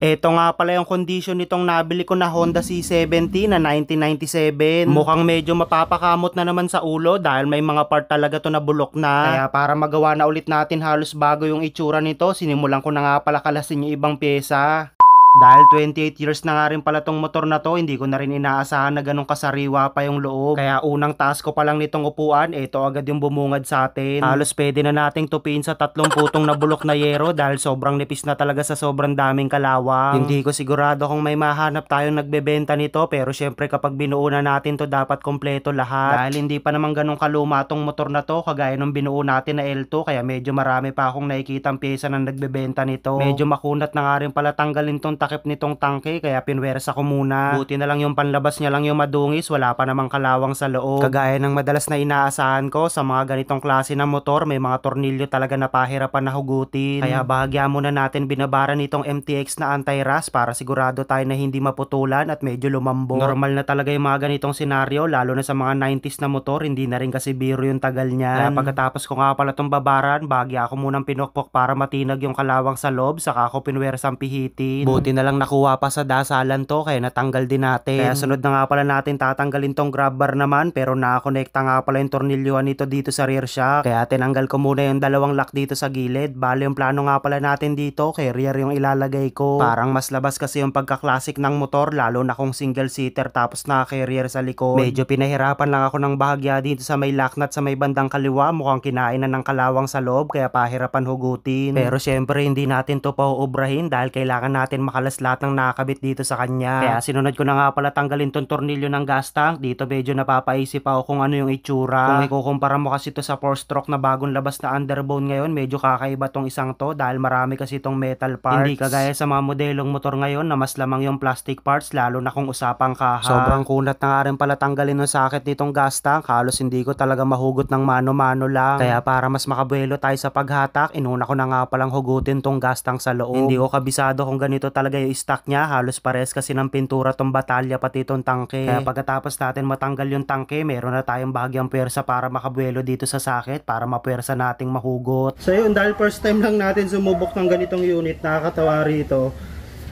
Eto nga pala yung condition nitong nabili ko na Honda C70 na 1997. Mukhang medyo mapapakamot na naman sa ulo dahil may mga part talaga to na bulok na. Kaya para magawa na ulit natin halos bago yung itsura nito, sinimulan ko na nga pala kalasin yung ibang pyesa. Dahil 28 years na nga rin pala tong motor na to, hindi ko na rin inaasahan na ganun kasariwa pa yung loob. Kaya unang task ko pa lang nitong upuan, ito agad yung bumungad sa atin. Halos pwede na nating tupiin sa 3 putong na bulok na yero dahil sobrang nipis na talaga sa sobrang daming kalawang. Hindi ko sigurado kung may mahanap tayong nagbebenta nito, pero syempre kapag binuo na natin to dapat kompleto lahat. Dahil hindi pa naman ganun kaluma tong motor na to, kagaya nung binuo natin na L2, kaya medyo marami pa akong nakikitang pyesa na nagbebenta nito. Medyo makunat na nga rin pala tanggalin tong takip nitong tangke, kaya pinwersa ko muna. Buti na lang yung panlabas niya lang yung madungis, wala pa namang kalawang sa loob. Kagaya ng madalas na inaasahan ko sa mga ganitong klase ng motor, may mga tornilyo talaga na pahirapan na hugutin. Kaya bahagya muna natin binabara nitong MTX na anti-rust para sigurado tayo na hindi maputulan at medyo lumambot. Normal na talaga yung mga ganitong senaryo, lalo na sa mga 90s na motor, hindi na rin kasi biro yung tagal niyan. Kaya pagkatapos ko nga pala itong babaran, bahagya ako munang pinukpok para matinag yung kalawang sa loob, saka ako pinwersang pihitin. Buti na lang nakuha pa sa dasalan to, kaya natanggal din natin. Kaya sunod na nga pala natin tatanggalin tong grab bar naman, pero nakakonekta nga pala yung tornilyuhan nito dito sa rear shock. Kaya tinanggal ko muna yung dalawang lock dito sa gilid. Bale yung plano nga pala natin dito, kay rear yung ilalagay ko. Parang mas labas kasi yung pagka-classic ng motor, lalo na kung single seater tapos naka-carrier sa likod. Medyo pinahirapan lang ako ng bahagya dito sa may lock nut sa may bandang kaliwa, mukhang kinain na ng kalawang sa loob, kaya pahirapan hugutin. Pero syempre hindi natin to pauubrahin dahil kailangan natin makalas lahat ng nakakabit dito sa kanya. Kaya sinunod ko na nga pala tanggalin tong tornilyo ng gas tank. Dito medyo napapaisip ako kung ano yung itsura. Kung ikukumpara mo kasi to sa 4-stroke na bagong labas na underbone ngayon, medyo kakaiba tong isang to dahil marami kasi tong metal parts. Hindi kagaya sa mga modelong motor ngayon na mas lamang yung plastic parts, lalo na kung usapang kaha. Sobrang kunat na nga rin pala tanggalin ng socket nitong gas tank. Halos hindi ko talaga mahugot ng mano-mano lang. Kaya para mas makabuelo tayo sa paghatak, inuna ko na nga palang hugutin tong gas tank sa loob. Hindi ko kabisado kung ganito talaga yung stock niya, halos pares kasi ng pintura tong batalya pati tong tangke. Kaya pagkatapos natin matanggal yung tangke, meron na tayong bahagyang pwersa para makabuelo dito sa socket para mapwersa nating mahugot. So yun, dahil first time lang natin sumubok ng ganitong unit, nakakatawa rito.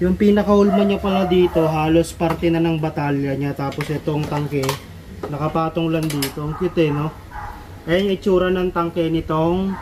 Yung pinaka-hulma niya pala dito, halos parte na ng batalya niya, tapos itong tangke nakapatong lang dito. Ang cute no? Ayan yung itsura ng tangke nitong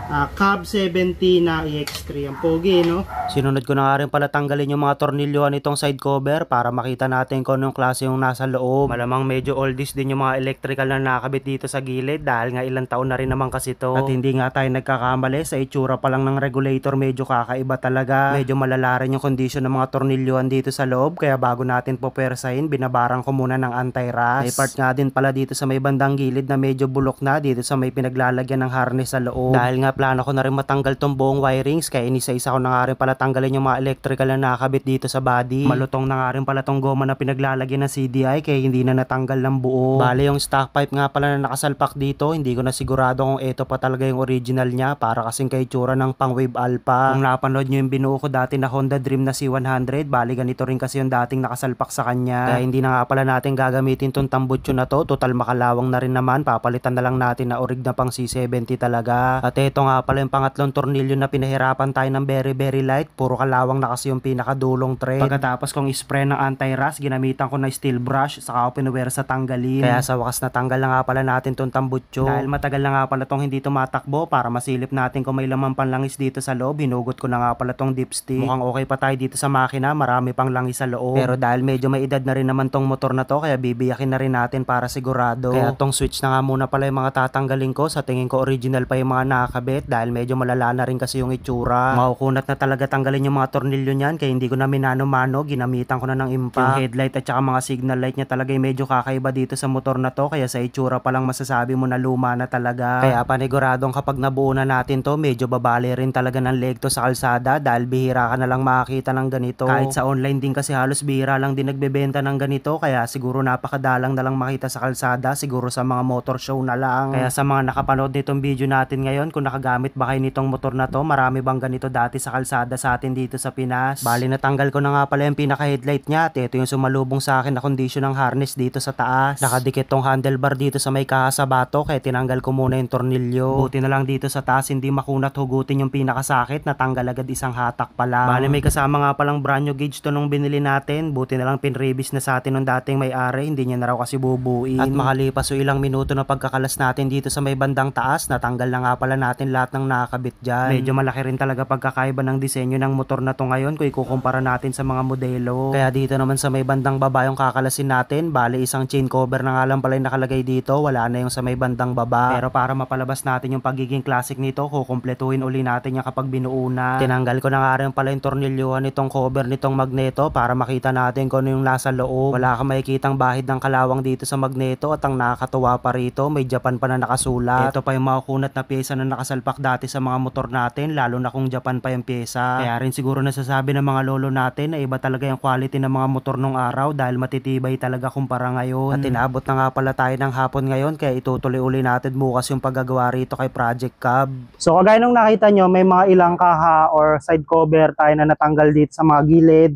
Cab 70 na EX3. Ang pogi, no? Sinunod ko na nga rin pala tanggalin yung mga tornilyohan nitong side cover para makita natin kung anong klase yung nasa loob. Malamang medyo oldies din yung mga electrical na nakakabit dito sa gilid dahil nga ilang taon na rin naman kasi to. At hindi nga tayo nagkakamali, sa itsura pa lang ng regulator medyo kakaiba talaga. Medyo malala rin yung condition ng mga tornilyohan dito sa loob, kaya bago natin popwersahin, binabarang ko muna ng anti-rust. May part nga din pala dito sa may bandang gilid na medyo bulok na dito sa may pinaglalagyan ng harness sa loob. Dahil nga plano ko na rin matanggal tong buong wirings, kaya inisa-isa ko na nga rin pala tanggalin yung mga electrical na nakakabit dito sa body. Malutong na nga rin pala tong goma na pinaglalagyan ng CDI, kaya hindi na natanggal ng buo. Bale yung stock pipe nga pala na nakasalpak dito, hindi ko na sigurado kung ito pa talaga yung original niya, para kasing kay tsura ng pang Wave Alpha. Kung napanood nyo yung binuo ko dati na Honda Dream na C100, bali ganito rin kasi yung dating nakasalpak sa kanya. Kaya hindi na nga pala natin gagamitin tong tambutso na to, total makalawang na rin naman, papalitan na lang natin na orig na pang C70 talaga. At ito nga pala yung pangatlong tornilyo na pinahirapan tayo ng very light, puro kalawang na kasi yung pinakadulong thread. Pagkatapos kong spray ng anti-rust, ginamitan ko na steel brush, saka ako pinuwersa tanggalin. Kaya sa wakas natanggal na nga pala natin tong tambutso. Dahil matagal na nga pala tong hindi tumatakbo, para masilip natin kung may laman pang langis dito sa loob, hinugot ko na nga pala tong dipstick. Mukhang okay pa tayo dito sa makina, marami pang langis sa loob. Pero dahil medyo may edad na rin naman tong motor na to, kaya bibiyakin na rin natin para sigurado. Kaya tong switch na nga muna pala yung mga tatanggalin ko. Sa tingin ko original pa yung mga nakakabit dahil medyo malala na rin kasi yung itsura. Makukunat na talaga tanggalin yung mga tornilyo niyan, kaya hindi ko na minano-mano, ginamitan ko na ng impact. Yung headlight at saka mga signal light niya talaga yung medyo kakaiba dito sa motor na to, kaya sa itsura pa lang masasabi mo na luma na talaga. Kaya paniguradong kapag nabuo na natin to, medyo babali rin talaga ng leg to sa kalsada dahil bihira ka na lang makakita ng ganito. Kahit sa online din kasi halos bihira lang din nagbebenta ng ganito, kaya siguro napakadalang na lang makita sa kalsada, siguro sa mga motor show na lang. Kaya sa mga nakapanood nitong video natin ngayon, kung Nakagamit ba kayo nitong motor na to? Marami bang ganito dati sa kalsada sa atin dito sa Pinas? Bali natanggal ko na nga pala yung pinaka headlight niya at ito yung sumalubong sa akin na kondisyon ng harness dito sa taas. Nakadikit tong handlebar dito sa may kaha sa bato kaya tinanggal ko muna yung tornilyo. Buti na lang dito sa taas hindi makunat hugutin yung pinakasakit, natanggal agad isang hatak pa lang. Bali may kasama nga palang brand new gauge to nung binili natin. Buti na lang pinrebis na sa atin ng dating may-ari, hindi niya na raw kasi bubuin. At makalipas o ilang minuto na pagkakalas natin dito sa may bandang taas, natanggal na nga pala natin lahat ng nakakabit dyan. Medyo malaki rin talaga pagkakaiba ng disenyo ng motor na to ngayon kung ikukumpara natin sa mga modelo. Kaya dito naman sa may bandang baba yung kakalasin natin, bali isang chain cover na nga lang pala yung nakalagay dito, wala na yung sa may bandang baba. Pero para mapalabas natin yung pagiging classic nito, kukumpletuhin uli natin yan kapag binuo na. Tinanggal ko na nga rin pala yung tornilyuhan nitong cover nitong magneto para makita natin kung ano yung nasa loob. Wala kang makikitang bahid ng kalawang dito sa magneto at ang nakakatuwa pa rito, may Japan pa na nakasulat. Ito pa yung mga kunat na pyesa na nakasalpak dati sa mga motor natin, lalo na kung Japan pa yung pyesa. Kaya rin siguro nasasabi ng mga lolo natin na iba talaga yung quality ng mga motor nung araw dahil matitibay talaga kumpara ngayon. At inabot na nga pala tayo ng hapon ngayon kaya itutuloy uli natin bukas yung paggagawa rito kay Project Cab. So kagaya nung nakita nyo, may mga ilang kaha or side cover tayo na natanggal dito sa mga gilid.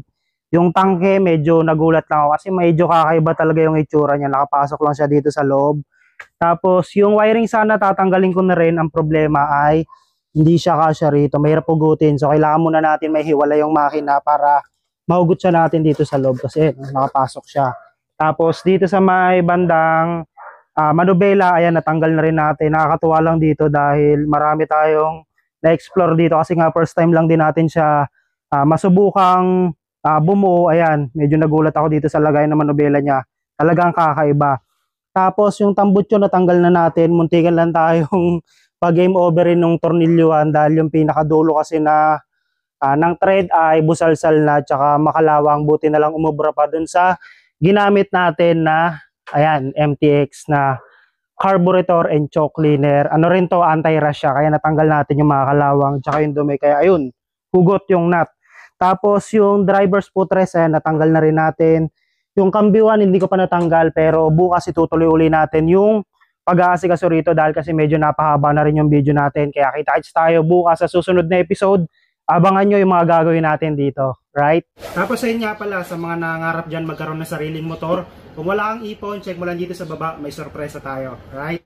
Yung tangke medyo nagulat lang ako kasi medyo kakaiba talaga yung itsura niya, nakapasok lang siya dito sa loob. Tapos yung wiring sana tatanggalin ko na rin, ang problema ay hindi siya kasya rito, mahirap hugutin. So kailangan muna natin may hiwala yung makina para mahugot siya natin dito sa loob kasi nakapasok siya. Tapos dito sa may bandang manubela, ayan, natanggal na rin natin. Nakakatuwa lang dito dahil marami tayong na-explore dito kasi nga first time lang din natin siya masubukang bumuo. Ayan, medyo nagulat ako dito sa lagay ng manubela niya, talagang kakaiba. Tapos yung tambutso natanggal na natin, muntikan lang tayong pag-game over rin ng tornilyuhan dahil yung pinakadulo kasi na ng thread ay busalsal na tsaka makalawang. Buti na lang umubra pa dun sa ginamit natin na ayan, MTX na carburetor and choke cleaner. Ano rin to, anti-rust siya kaya natanggal natin yung mga kalawang tsaka yung dumi, kaya ayun, hugot yung nut. Tapos yung driver's footrest, ayan, natanggal na rin natin. Yung kambiwan hindi ko pa natanggal pero bukas itutuloy uli natin yung pag-aasikaso rito dahil kasi medyo napahaba na rin yung video natin. Kaya kita-kits tayo bukas sa susunod na episode. Abangan nyo yung mga gagawin natin dito, right? Tapos sa inyo pala, sa mga nangarap dyan magkaroon ng sariling motor, kung wala kang ipon, check mo lang dito sa baba, may sorpresa tayo, right?